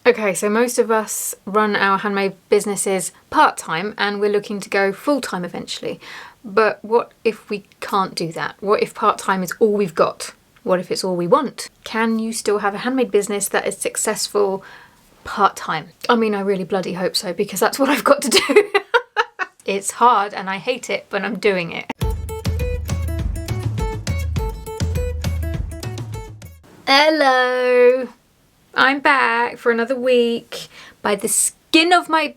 Okay, so most of us run our handmade businesses part-time and we're looking to go full-time eventually. But what if we can't do that? What if part-time is all we've got? What if it's all we want? Can you still have a handmade business that is successful part-time? I mean, I really bloody hope so, because that's what I've got to do. It's hard and I hate it, but I'm doing it. Hello! I'm back for another week by the skin of my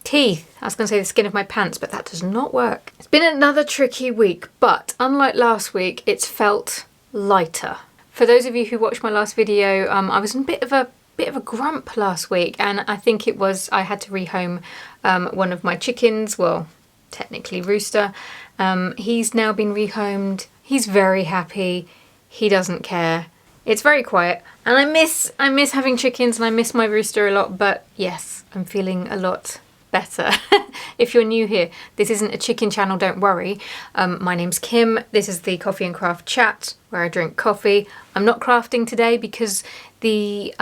teeth. I was going to say the skin of my pants, but that does not work. It's been another tricky week, but unlike last week, it's felt lighter. For those of you who watched my last video, I was in a bit of a grump last week, and I think it was I had to rehome one of my chickens. Well, technically rooster. He's now been rehomed. He's very happy. He doesn't care. It's very quiet, and I miss having chickens, and I miss my rooster a lot, but yes, I'm feeling a lot better. If you're new here, this isn't a chicken channel, don't worry. My name's Kim. This is the Coffee and Craft chat where I drink coffee. I'm not crafting today because the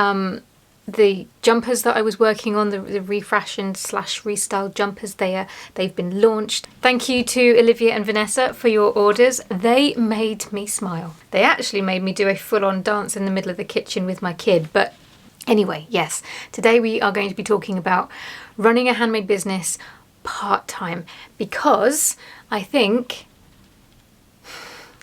jumpers that I was working on, the refashioned / restyled jumpers, they've been launched. Thank you to Olivia and Vanessa for your orders. They made me smile. They actually made me do a full-on dance in the middle of the kitchen with my kid. But anyway, yes, today we are going to be talking about running a handmade business part-time, because I think,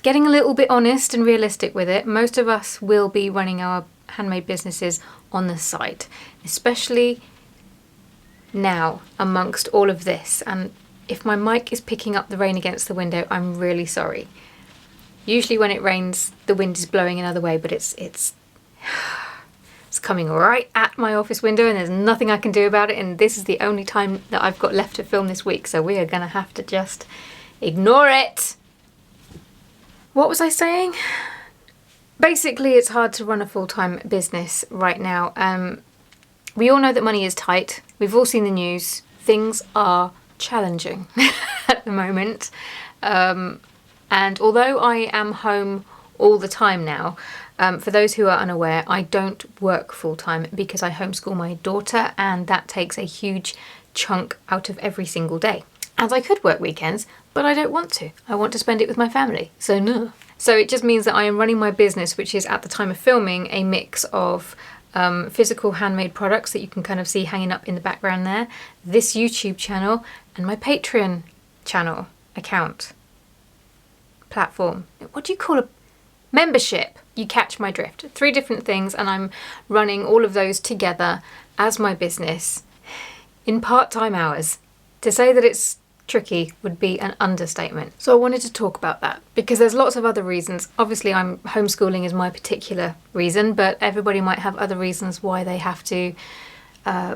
getting a little bit honest and realistic with it, most of us will be running our handmade businesses on the side, especially now amongst all of this. And if my mic is picking up the rain against the window, I'm really sorry. Usually when it rains, the wind is blowing another way, but it's coming right at my office window and there's nothing I can do about it, and this is the only time that I've got left to film this week, so we are gonna have to just ignore it. What was I saying? Basically, it's hard to run a full-time business right now. We all know that money is tight. We've all seen the news. Things are challenging at the moment. And although I am home all the time now, for those who are unaware, I don't work full-time because I homeschool my daughter, and that takes a huge chunk out of every single day. And I could work weekends, but I don't want to. I want to spend it with my family, so no. So it just means that I am running my business, which is at the time of filming a mix of physical handmade products that you can kind of see hanging up in the background there, this YouTube channel, and my Patreon channel account platform. What do you call a membership? You catch my drift. 3 different things, and I'm running all of those together as my business in part-time hours. To say that it's tricky would be an understatement. So I wanted to talk about that because there's lots of other reasons. Obviously, homeschooling is my particular reason, but everybody might have other reasons why they have to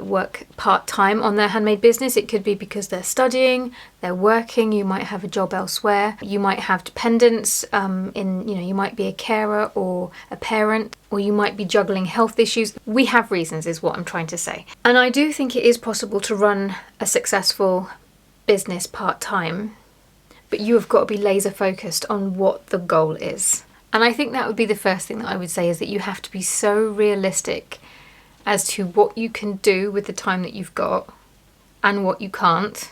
work part-time on their handmade business. It could be because they're studying, they're working, you might have a job elsewhere, you might have dependents, you might be a carer or a parent, or you might be juggling health issues. We have reasons, is what I'm trying to say. And I do think it is possible to run a successful business part-time, but you have got to be laser focused on what the goal is. And I think that would be the first thing that I would say, is that you have to be so realistic as to what you can do with the time that you've got and what you can't,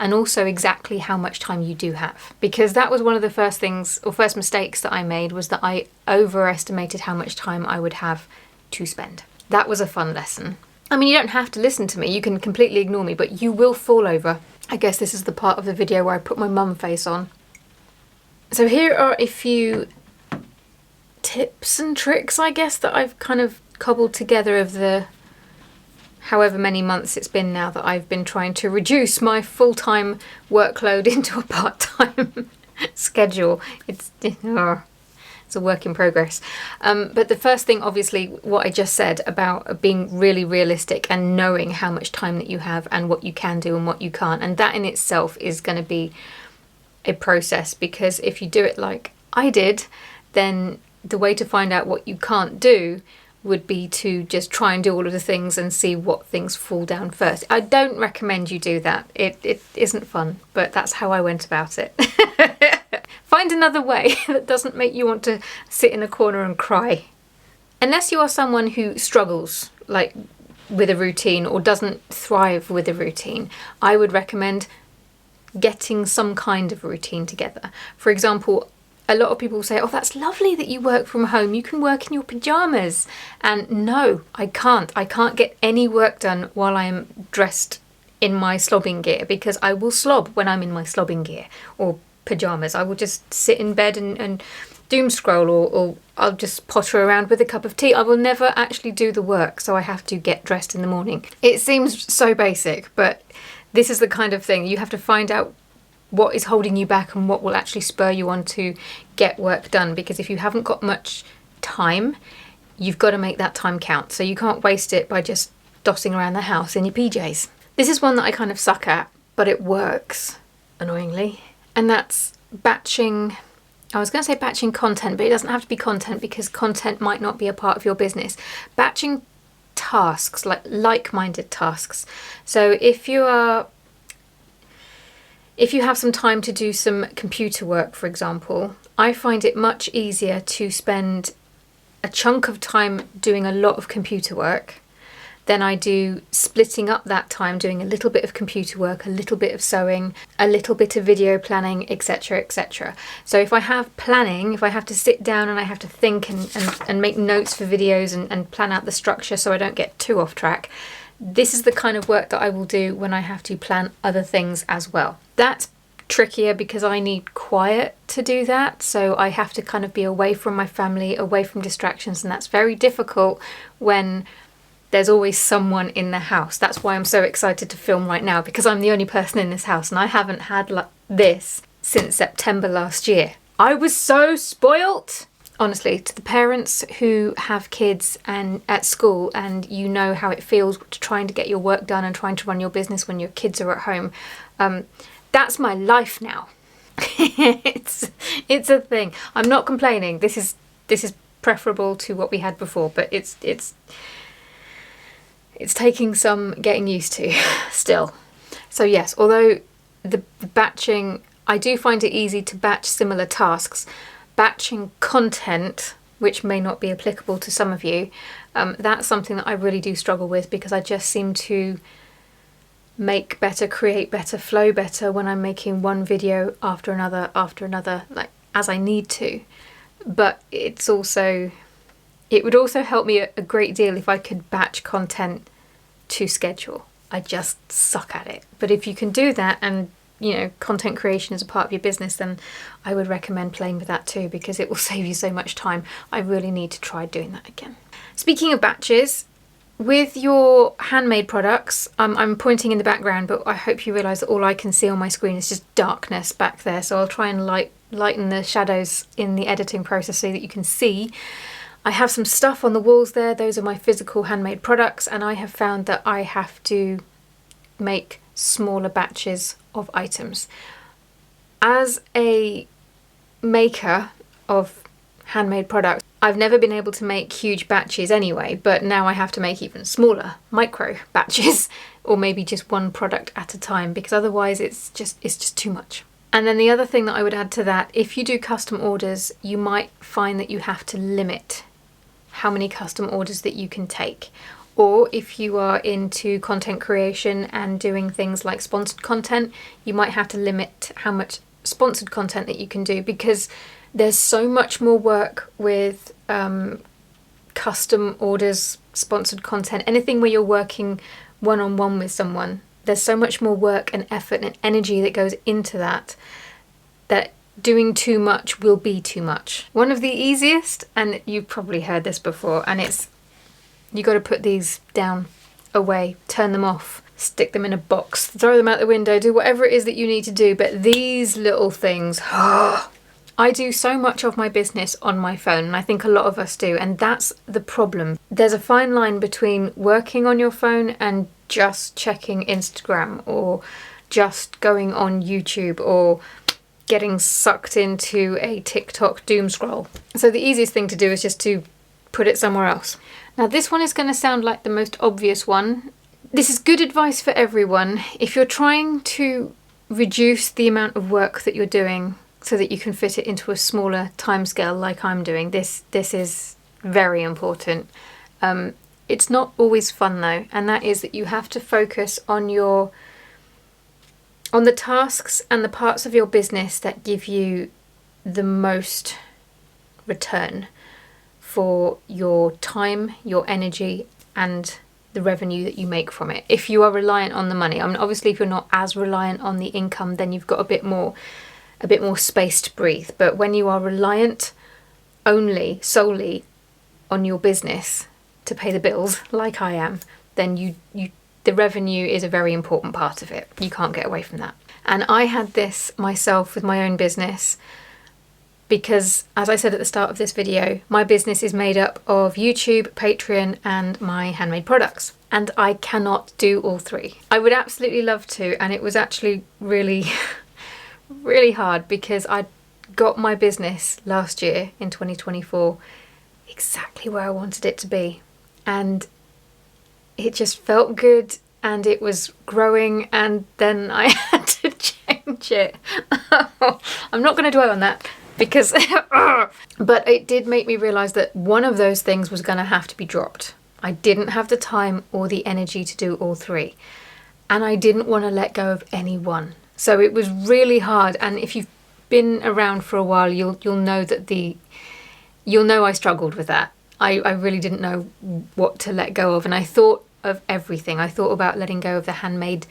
and also exactly how much time you do have. Because that was one of the first mistakes that I made, was that I overestimated how much time I would have to spend. That was a fun lesson. I mean, you don't have to listen to me, you can completely ignore me, but you will fall over. I guess this is the part of the video where I put my mum face on. So here are a few tips and tricks, I guess, that I've kind of cobbled together of the however many months it's been now that I've been trying to reduce my full-time workload into a part-time schedule. It's a work in progress. But the first thing, obviously, what I just said about being really realistic and knowing how much time that you have and what you can do and what you can't. And that in itself is going to be a process, because if you do it like I did, then the way to find out what you can't do would be to just try and do all of the things and see what things fall down first. I don't recommend you do that. It isn't fun, but that's how I went about it. Find another way that doesn't make you want to sit in a corner and cry. Unless you are someone who struggles, like with a routine or doesn't thrive with a routine, I would recommend getting some kind of routine together. For example, a lot of people say, oh, that's lovely that you work from home. You can work in your pajamas. And no, I can't. I can't get any work done while I'm dressed in my slobbing gear, because I will slob when I'm in my slobbing gear or pajamas. I will just sit in bed and doom scroll, or I'll just potter around with a cup of tea. I will never actually do the work, so I have to get dressed in the morning. It seems so basic, but this is the kind of thing you have to find out what is holding you back and what will actually spur you on to get work done, because if you haven't got much time, you've got to make that time count. So you can't waste it by just dossing around the house in your PJs. This is one that I kind of suck at, but it works, annoyingly. And that's batching. I was going to say batching content, but it doesn't have to be content because content might not be a part of your business. Batching tasks, like-minded tasks. So if you have some time to do some computer work, for example, I find it much easier to spend a chunk of time doing a lot of computer work than I do splitting up that time doing a little bit of computer work, a little bit of sewing, a little bit of video planning, etc., etc. So if I have planning, if I have to sit down and I have to think and make notes for videos and plan out the structure so I don't get too off track, this is the kind of work that I will do when I have to plan other things as well. That's trickier because I need quiet to do that, so I have to kind of be away from my family, away from distractions, and that's very difficult when there's always someone in the house. That's why I'm so excited to film right now, because I'm the only person in this house and I haven't had this since September last year. I was so spoilt! Honestly, to the parents who have kids and at school and you know how it feels trying to get your work done and trying to run your business when your kids are at home, that's my life now. It's a thing. I'm not complaining. This is preferable to what we had before, but it's taking some getting used to still. So yes, although the batching, I do find it easy to batch similar tasks. Batching content, which may not be applicable to some of you, that's something that I really do struggle with, because I just seem to make better, create better, flow better when I'm making one video after another, like as I need to. But it would also help me a great deal if I could batch content to schedule. I just suck at it. But if you can do that, and content creation is a part of your business, then I would recommend playing with that too, because it will save you so much time. I really need to try doing that again. Speaking of batches, with your handmade products, I'm pointing in the background, but I hope you realise that all I can see on my screen is just darkness back there, so I'll try and lighten the shadows in the editing process so that you can see. I have some stuff on the walls there. Those are my physical handmade products, and I have found that I have to make smaller batches of items. As a maker of handmade products, I've never been able to make huge batches anyway, but now I have to make even smaller micro batches, or maybe just one product at a time, because otherwise it's just too much. And then the other thing that I would add to that, if you do custom orders, you might find that you have to limit how many custom orders that you can take. Or if you are into content creation and doing things like sponsored content, you might have to limit how much sponsored content that you can do, because there's so much more work with custom orders, sponsored content, anything where you're working one-on-one with someone. There's so much more work and effort and energy that goes into that doing too much will be too much. One of the easiest, and you've probably heard this before, and it's you got to put these down, away, turn them off, stick them in a box, throw them out the window, do whatever it is that you need to do. But these little things, I do so much of my business on my phone, and I think a lot of us do, and that's the problem. There's a fine line between working on your phone and just checking Instagram, or just going on YouTube, or getting sucked into a TikTok doom scroll. So the easiest thing to do is just to put it somewhere else. Now this one is going to sound like the most obvious one. This is good advice for everyone. If you're trying to reduce the amount of work that you're doing so that you can fit it into a smaller timescale like I'm doing, this is very important. It's not always fun though, and that is that you have to focus on the tasks and the parts of your business that give you the most return for your time, your energy, and the revenue that you make from it. If you are reliant on the money, I mean, obviously if you're not as reliant on the income, then you've got a bit more space to breathe. But when you are reliant solely on your business to pay the bills, like I am, then the revenue is a very important part of it. You can't get away from that. And I had this myself with my own business because, as I said at the start of this video, my business is made up of YouTube, Patreon, and my handmade products. And I cannot do all three. I would absolutely love to, and it was actually really, really hard because I got my business last year in 2024 exactly where I wanted it to be. And it just felt good and it was growing, and then I had to change it. I'm not going to dwell on that because but it did make me realise that one of those things was going to have to be dropped. I didn't have the time or the energy to do all three, and I didn't want to let go of any one. So it was really hard, and if you've been around for a while, you'll know that you'll know I struggled with that. I really didn't know what to let go of, and I thought of everything. I thought about letting go of the handmade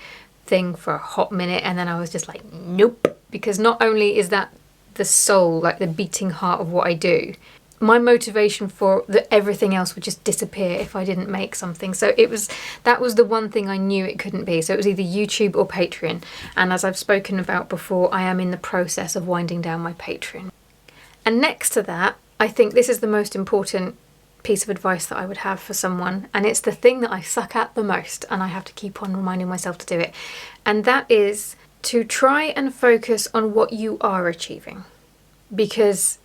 thing for a hot minute, and then I was just like, nope, because not only is that the soul, like the beating heart of what I do, my motivation for everything else would just disappear if I didn't make something. So that was the one thing I knew it couldn't be. So it was either YouTube or Patreon. And as I've spoken about before, I am in the process of winding down my Patreon. And next to that, I think this is the most important piece of advice that I would have for someone, and it's the thing that I suck at the most, and I have to keep on reminding myself to do it, and that is to try and focus on what you are achieving. Because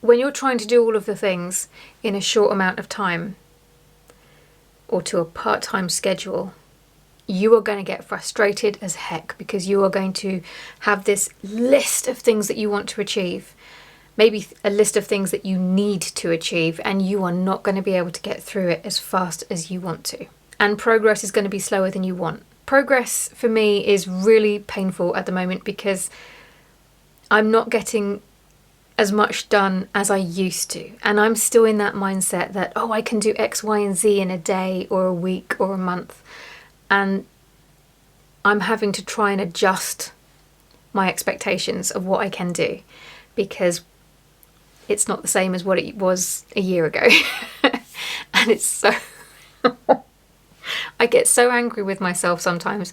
when you're trying to do all of the things in a short amount of time or to a part-time schedule, you are going to get frustrated as heck because you are going to have this list of things that you want to achieve, maybe a list of things that you need to achieve, and you are not going to be able to get through it as fast as you want to. And progress is going to be slower than you want. Progress for me is really painful at the moment because I'm not getting as much done as I used to. And I'm still in that mindset that, oh, I can do X, Y, and Z in a day or a week or a month. And I'm having to try and adjust my expectations of what I can do because it's not the same as what it was a year ago. And it's so... I get so angry with myself sometimes,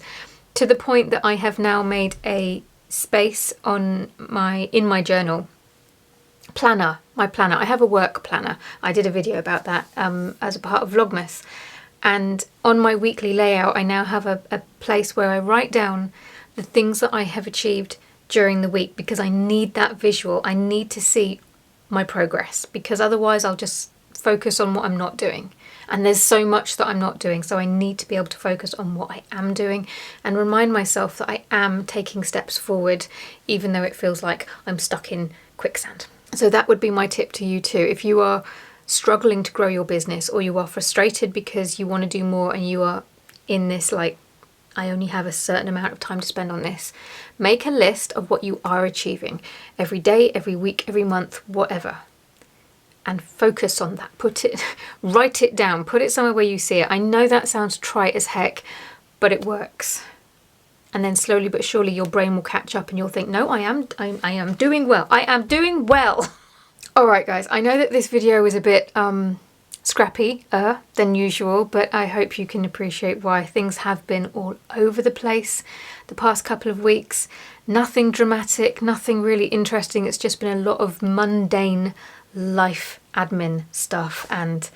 to the point that I have now made a space in my journal planner, my planner. I have a work planner. I did a video about that as a part of Vlogmas. And on my weekly layout, I now have a place where I write down the things that I have achieved during the week, because I need that visual. I need to see my progress, because otherwise I'll just focus on what I'm not doing. And there's so much that I'm not doing, so I need to be able to focus on what I am doing and remind myself that I am taking steps forward, even though it feels like I'm stuck in quicksand. So that would be my tip to you too. If you are struggling to grow your business, or you are frustrated because you want to do more and you are in this like, I only have a certain amount of time to spend on this, make a list of what you are achieving every day, every week, every month, whatever. And focus on that. Write it down, put it somewhere where you see it. I know that sounds trite as heck, but it works. And then slowly but surely your brain will catch up and you'll think, no, I am doing well. I am doing well. All right, guys, I know that this video was a bit scrappier than usual, but I hope you can appreciate why. Things have been all over the place the past couple of weeks. Nothing dramatic, nothing really interesting. It's just been a lot of mundane life admin stuff, and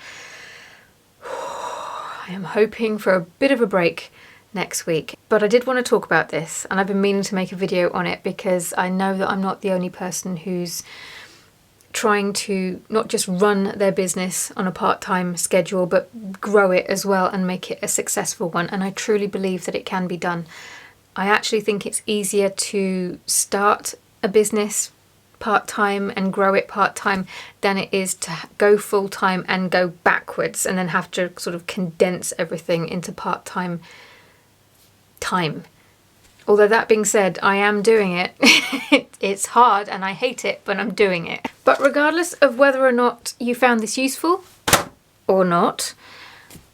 I am hoping for a bit of a break next week. But I did want to talk about this, and I've been meaning to make a video on it because I know that I'm not the only person who's trying to not just run their business on a part-time schedule, but grow it as well and make it a successful one. And I truly believe that it can be done. I actually think it's easier to start a business part-time and grow it part-time than it is to go full-time and go backwards and then have to sort of condense everything into part-time time. Although that being said, I am doing it. It's hard and I hate it, but I'm doing it. But regardless of whether or not you found this useful or not,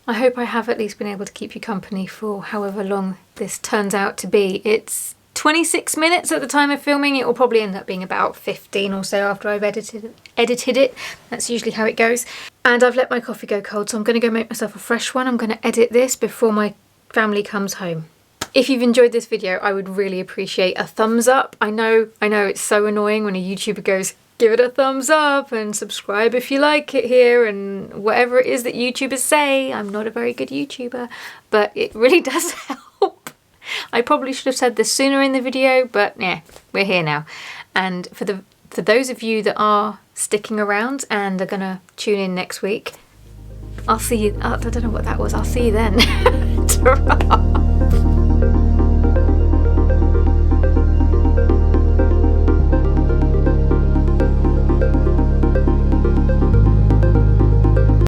I hope I have at least been able to keep you company for however long this turns out to be. It's 26 minutes at the time of filming. It will probably end up being about 15 or so after I've edited it. That's usually how it goes. And I've let my coffee go cold, so I'm going to go make myself a fresh one. I'm going to edit this before my family comes home. If you've enjoyed this video, I would really appreciate a thumbs up. I know it's so annoying when a YouTuber goes, give it a thumbs up and subscribe if you like it here and whatever it is that YouTubers say. I'm not a very good YouTuber, but it really does help. I probably should have said this sooner in the video, but yeah, we're here now. And for those of you that are sticking around and are gonna tune in next week, I'll see you. I don't know what that was. I'll see you then. Ta-ra.